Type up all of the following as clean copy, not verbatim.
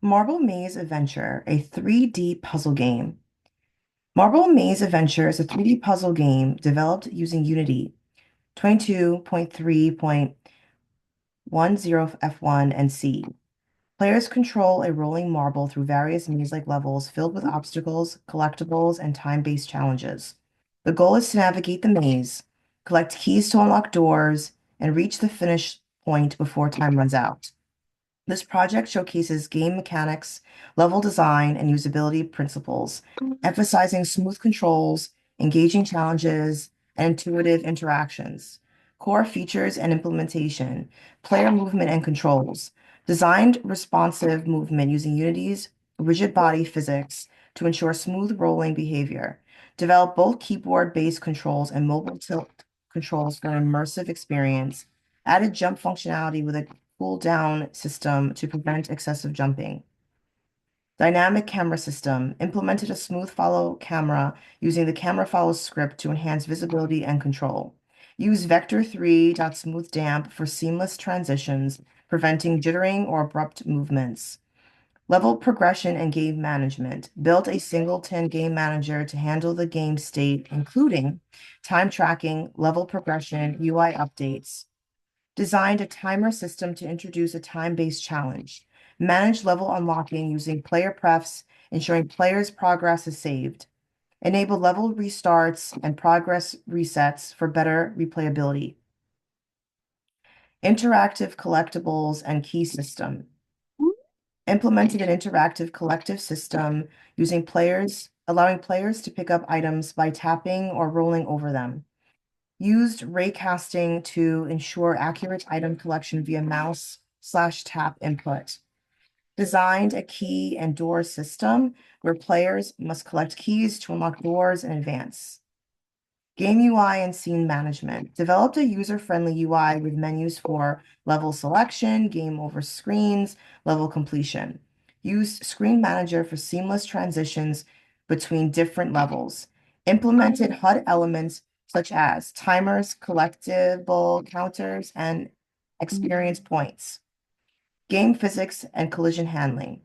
Marble Maze Adventure, a 3D puzzle game. Marble Maze Adventure is a 3D puzzle game developed using Unity 22.3.10 and C. Players control a rolling marble through various maze-like levels filled with obstacles, collectibles, and time-based challenges. The goal is to navigate the maze, collect keys to unlock doors, and reach the finish point before time runs out. This project showcases game mechanics, level design, and usability principles, emphasizing smooth controls, engaging challenges, and intuitive interactions. Core features and implementation, player movement and controls, designed responsive movement using Unity's rigid body physics to ensure smooth rolling behavior. Develop both keyboard-based controls and mobile tilt controls for an immersive experience. Added jump functionality with a cool down system to prevent excessive jumping. Dynamic camera system implemented a smooth follow camera using the camera follow script to enhance visibility and control. Use vector 3.smooth damp for seamless transitions, preventing jittering or abrupt movements. Level progression and game management. Built a singleton game manager to handle the game state, including time tracking, level progression, UI updates. Designed a timer system to introduce a time-based challenge. Manage level unlocking using player prefs, ensuring players' progress is saved. Enable level restarts and progress resets for better replayability. Interactive collectibles and key system. Implemented an interactive collective system allowing players to pick up items by tapping or rolling over them. Used raycasting to ensure accurate item collection via mouse/tap input. Designed a key and door system where players must collect keys to unlock doors in advance. Game UI and scene management. Developed a user-friendly UI with menus for level selection, game over screens, level completion. Used Screen Manager for seamless transitions between different levels. Implemented HUD elements such as timers, collectible counters, and experience points. Game physics and collision handling.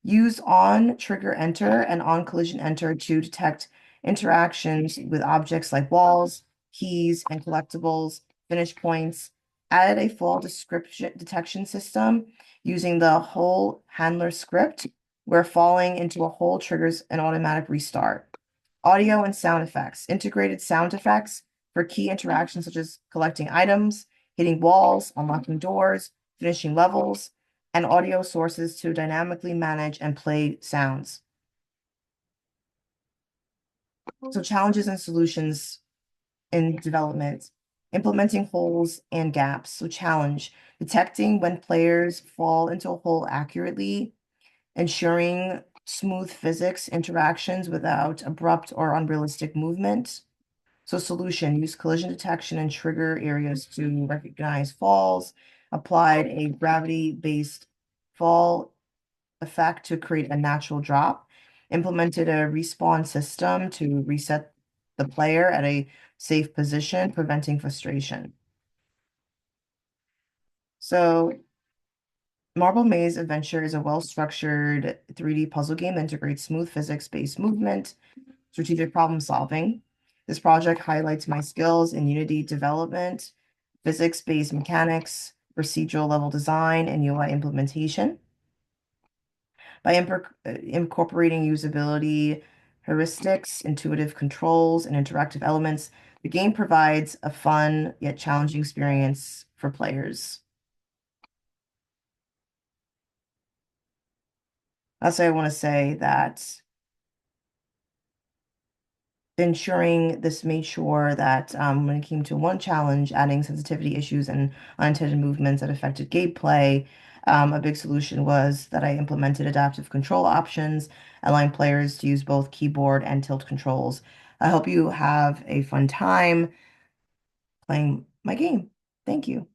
Use on trigger enter and on collision enter to detect interactions with objects like walls, keys, and collectibles, finish points. Added a fall description detection system using the hole handler script, where falling into a hole triggers an automatic restart. Audio and sound effects. Integrated sound effects for key interactions such as collecting items, hitting walls, unlocking doors, finishing levels, and audio sources to dynamically manage and play sounds. So challenges and solutions in development, implementing holes and gaps. So challenge, detecting when players fall into a hole accurately, ensuring smooth physics interactions without abrupt or unrealistic movement. So solution, use collision detection and trigger areas to recognize falls, applied a gravity-based fall effect to create a natural drop, implemented a respawn system to reset the player at a safe position, preventing frustration. So Marble Maze Adventure is a well-structured 3D puzzle game that integrates smooth physics-based movement, strategic problem solving. This project highlights my skills in Unity development, physics-based mechanics, procedural level design, and UI implementation. By incorporating usability, heuristics, intuitive controls, and interactive elements, the game provides a fun yet challenging experience for players. Also, I want to say that ensuring this made sure that when it came to one challenge, adding sensitivity issues and unintended movements that affected gameplay, a big solution was that I implemented adaptive control options, allowing players to use both keyboard and tilt controls. I hope you have a fun time playing my game. Thank you.